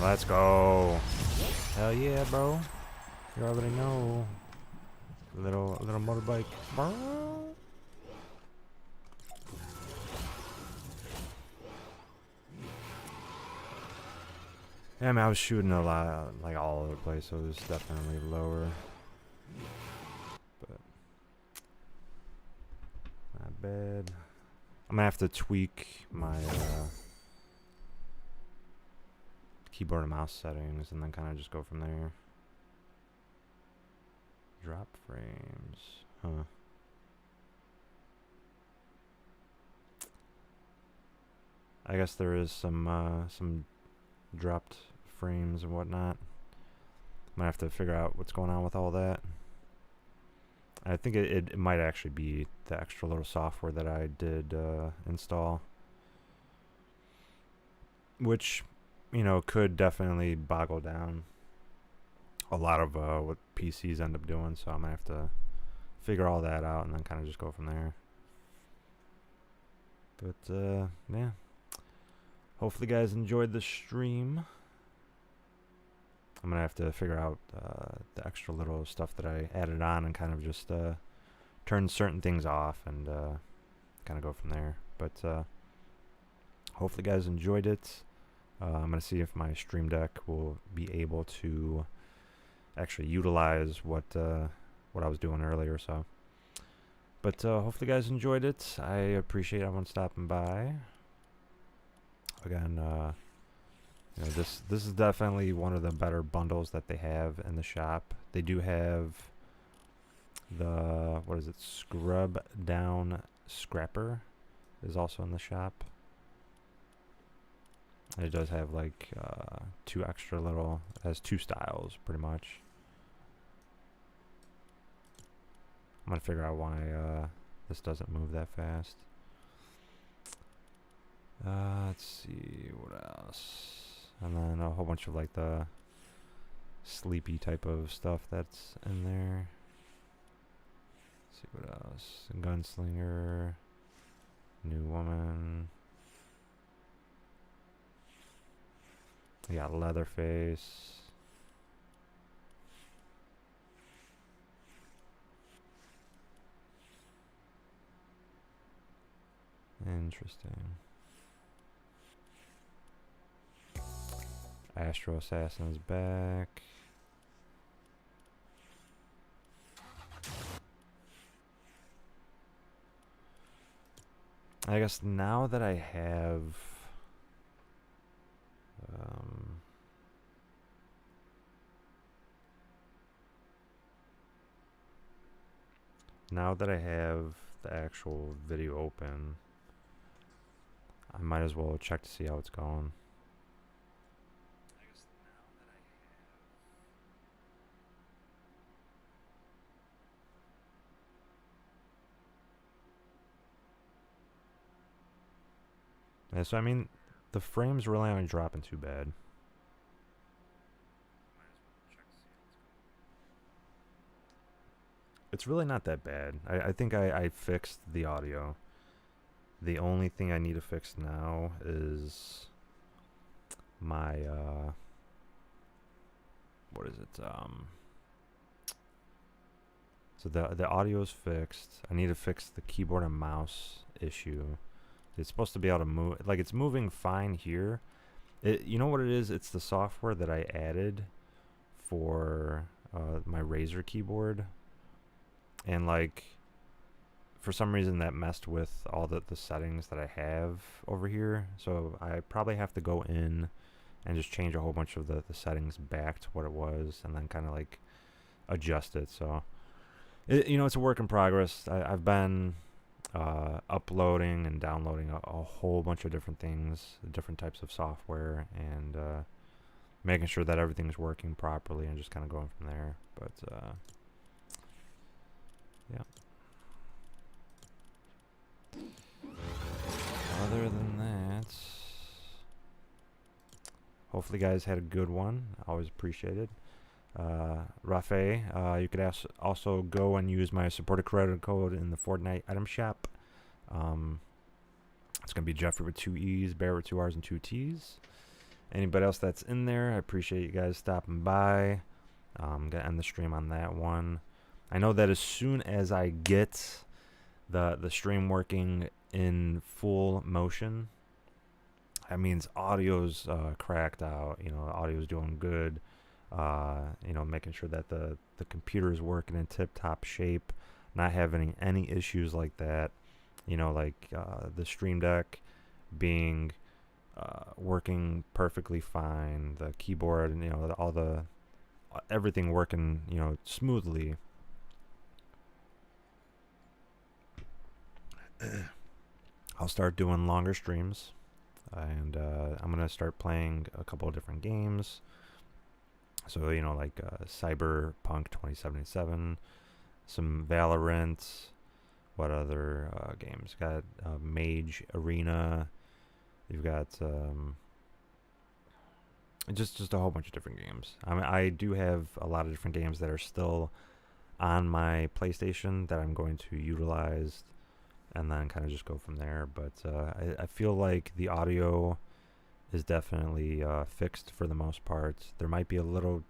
Let's go. Hell yeah, bro. You already know. Little motorbike. Yeah, I mean, I was shooting a lot, like all over the place, so it was definitely lower. But not bad. I'm gonna have to tweak my keyboard and mouse settings, and then kind of just go from there. Drop frames, huh? I guess there is some dropped frames and whatnot. Might have to figure out what's going on with all that. I think it might actually be the extra little software that I did install, which, you know, could definitely boggle down a lot of what PCs end up doing. So I'm gonna have to figure all that out and then kind of just go from there. But yeah, hopefully you guys enjoyed the stream. I'm gonna have to figure out the extra little stuff that I added on and kind of just turn certain things off and kind of go from there. But hopefully you guys enjoyed it. I'm gonna see if my Stream Deck will be able to actually utilize what I was doing earlier. So, but hopefully you guys enjoyed it. I appreciate everyone stopping by. Again, you know, this is definitely one of the better bundles that they have in the shop. They do have the, what is it, Scrub Down Scrapper is also in the shop. And it does have like 2 extra little, it has 2 styles pretty much. I'm gonna figure out why this doesn't move that fast. Let's see what else. And then a whole bunch of like the sleepy type of stuff that's in there. Let's see what else. Gunslinger, New Woman. We got Leatherface. Interesting. Astro Assassin is back. I guess now that I have the actual video open, I might as well check to see how it's going. Yeah, so I mean, the frames really aren't dropping too bad. It's really not that bad. I think I fixed the audio. The only thing I need to fix now is my what is it? So the audio is fixed. I need to fix the keyboard and mouse issue. It's supposed to be able to move, like it's moving fine here. You know what it is? It's the software that I added for my Razer keyboard, and like for some reason that messed with all the settings that I have over here. So I probably have to go in and just change a whole bunch of the settings back to what it was, and then kind of like adjust it. So you know, it's a work in progress. I've been uploading and downloading a whole bunch of different things, different types of software, and making sure that everything's working properly, and just kind of going from there. But yeah. Other than that, hopefully you guys had a good one. Always appreciated. Rafe, you could also go and use my supported credit code in the Fortnite item shop. It's going to be Jeffrey with 2 E's, Barrett with 2 R's and 2 T's. Anybody else that's in there, I appreciate you guys stopping by. Gonna end the stream on that one. I know that as soon as I get the stream working in full motion, that means audio's cracked out. Audio's doing good. Making sure that the computer is working in tip-top shape, not having any issues like that. The Stream Deck being working perfectly fine, the keyboard and everything working smoothly. I'll start doing longer streams, and I'm gonna start playing a couple of different games. So Cyberpunk 2077, some Valorant. What other games? Got Mage Arena. You've got just a whole bunch of different games. I mean, I do have a lot of different games that are still on my PlayStation that I'm going to utilize, and then kind of just go from there. But I feel like the audio is definitely fixed for the most part. There might be a little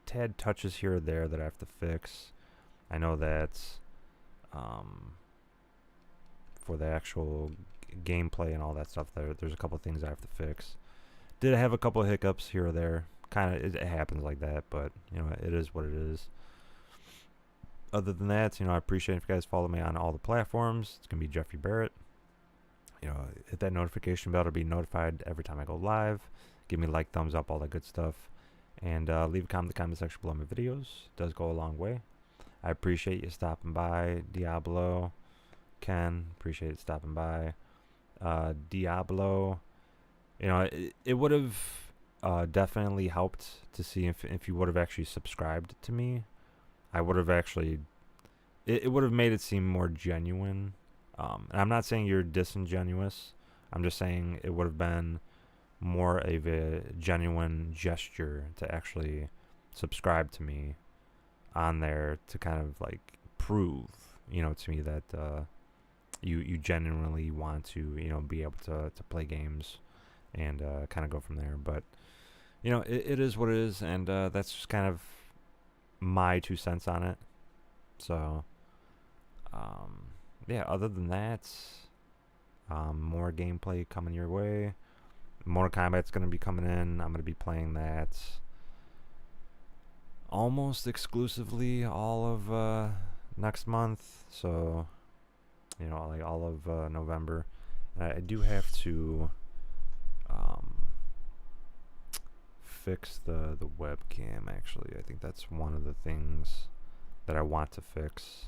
tad touches here or there that I have to fix. I know that for the actual gameplay and all that stuff, there's a couple things I have to fix. Did have a couple of hiccups here or there. Kind of, it happens like that, but it is what it is. Other than that, I appreciate if you guys follow me on all the platforms. It's gonna be JeffreeBarrett. Hit that notification bell to be notified every time I go live. Give me a like, thumbs up, all that good stuff, and leave a comment in the comment section below my videos. It does go a long way. I appreciate you stopping by. Diablo, Ken, appreciate it stopping by. Diablo, it would have definitely helped to see if you would have actually subscribed to me. I would have actually, it would have made it seem more genuine. And I'm not saying you're disingenuous. I'm just saying it would have been more of a genuine gesture to actually subscribe to me on there, to kind of like prove, to me that you genuinely want to, be able to play games and kind of go from there. But it is what it is, and that's just kind of my 2 cents on it. So yeah, other than that, more gameplay coming your way. Mortal Kombat's going to be coming in. I'm going to be playing that almost exclusively all of next month. So, like all of November. And I do have to fix the webcam, actually. I think that's one of the things that I want to fix.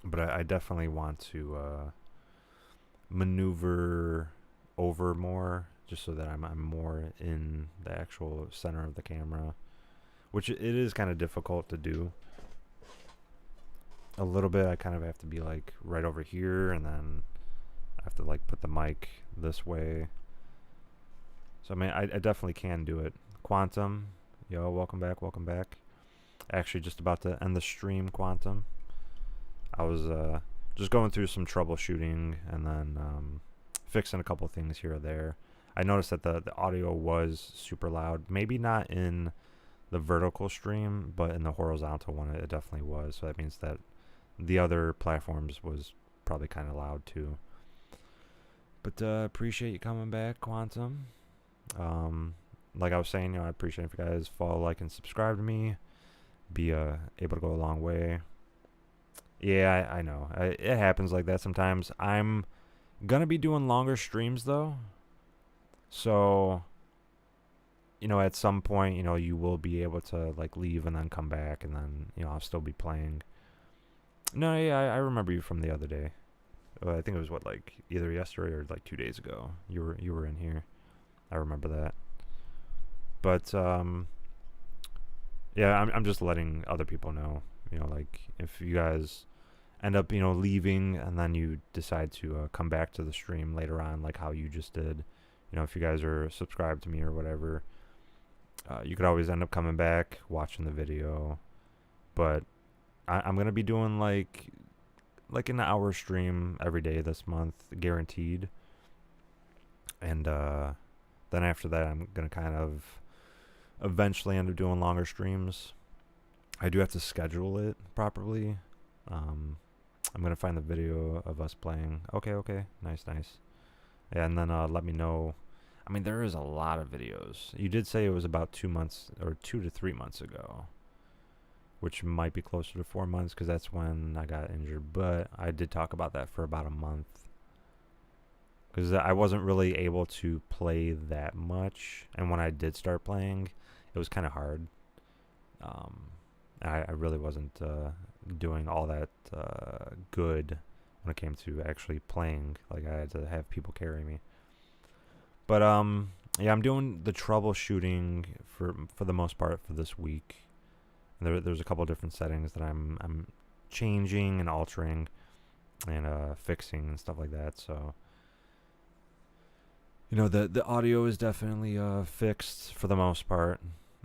But I definitely want to maneuver over more, just so that I'm more in the actual center of the camera, which it is kind of difficult to do. A little bit, I kind of have to be like right over here, and then I have to like put the mic this way. So I mean, I definitely can do it. Quantum, yo, welcome back. Actually, just about to end the stream, Quantum. I was just going through some troubleshooting, and then fixing a couple things here or there. I noticed that the audio was super loud. Maybe not in the vertical stream, but in the horizontal one, it definitely was. So that means that the other platforms was probably kind of loud too. But appreciate you coming back, Quantum. Like I was saying, I appreciate if you guys follow, like, and subscribe to me. Be able to go a long way. Yeah, I know. It happens like that sometimes. I'm gonna be doing longer streams though, so at some point, you will be able to like leave and then come back, and then I'll still be playing. No, yeah, I remember you from the other day. I think it was like either yesterday or like 2 days ago. You were in here. I remember that. But yeah, I'm just letting other people know. Like if you guys end up leaving, and then you decide to come back to the stream later on, like how you just did. If you guys are subscribed to me or whatever, you could always end up coming back, watching the video. But I'm gonna be doing like an hour stream every day this month, guaranteed. And then after that, I'm going to kind of eventually end up doing longer streams. I do have to schedule it properly. I'm going to find the video of us playing. Okay. Nice. Yeah, and then let me know. I mean, there is a lot of videos. You did say it was about 2 months or 2 to 3 months ago, which might be closer to 4 months because that's when I got injured. But I did talk about that for about a month because I wasn't really able to play that much. And when I did start playing, it was kind of hard. I really wasn't doing all that good when it came to actually playing. Like, I had to have people carry me. But yeah, I'm doing the troubleshooting for the most part for this week. And there's a couple different settings that I'm changing and altering and fixing and stuff like that. So, you know, the audio is definitely fixed for the most part.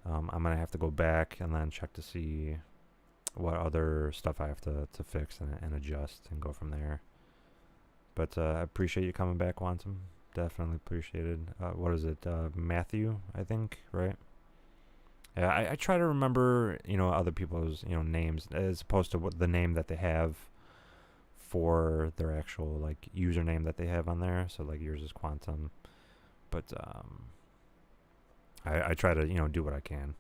I'm gonna have to go back and then check to see what other stuff I have to fix and adjust and go from there. But I appreciate you coming back, Quantum. Definitely appreciated. What is it, Matthew? I think, right? Yeah, I try to remember, you know, other people's, you know, names as opposed to what the name that they have for their actual like username that they have on there. So like yours is Quantum, but I try to, you know, do what I can.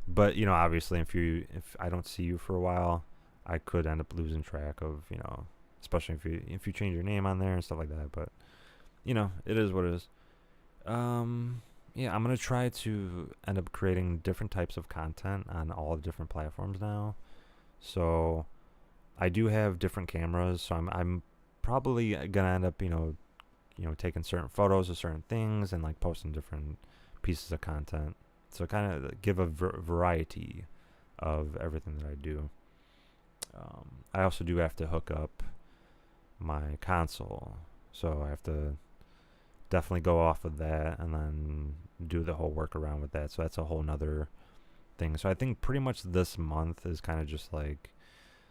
But, you know, obviously if I don't see you for a while, I could end up losing track of, you know, especially if you change your name on there and stuff like that. But, you know, it is what it is. Yeah, I'm gonna try to end up creating different types of content on all the different platforms now. So I do have different cameras, so I'm probably gonna end up, you know, taking certain photos of certain things and like posting different pieces of content. So kind of give a variety of everything that I do. I also do have to hook up my console, so I have to definitely go off of that and then do the whole workaround with that. So that's a whole nother thing. So I think pretty much this month is kind of just like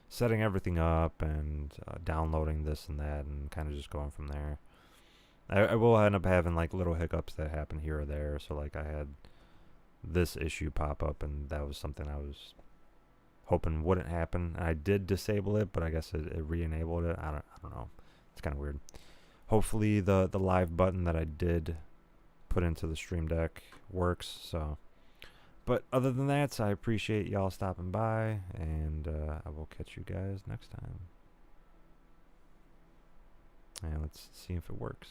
setting everything up and downloading this and that and kind of just going from there. I will end up having like little hiccups that happen here or there. So like I had this issue pop up and that was something I was hoping wouldn't happen. And I did disable it, but I guess it re-enabled it. I don't know. It's kind of weird. Hopefully the live button that I did put into the Stream Deck works. So, but other than that, I appreciate y'all stopping by, and I will catch you guys next time. And let's see if it works.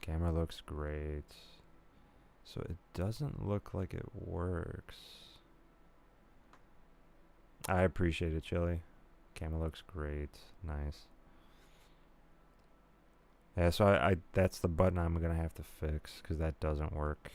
Camera looks great. So it doesn't look like it works. I appreciate it, Chili. Camera looks great. Nice. Yeah, so I that's the button I'm gonna have to fix because that doesn't work.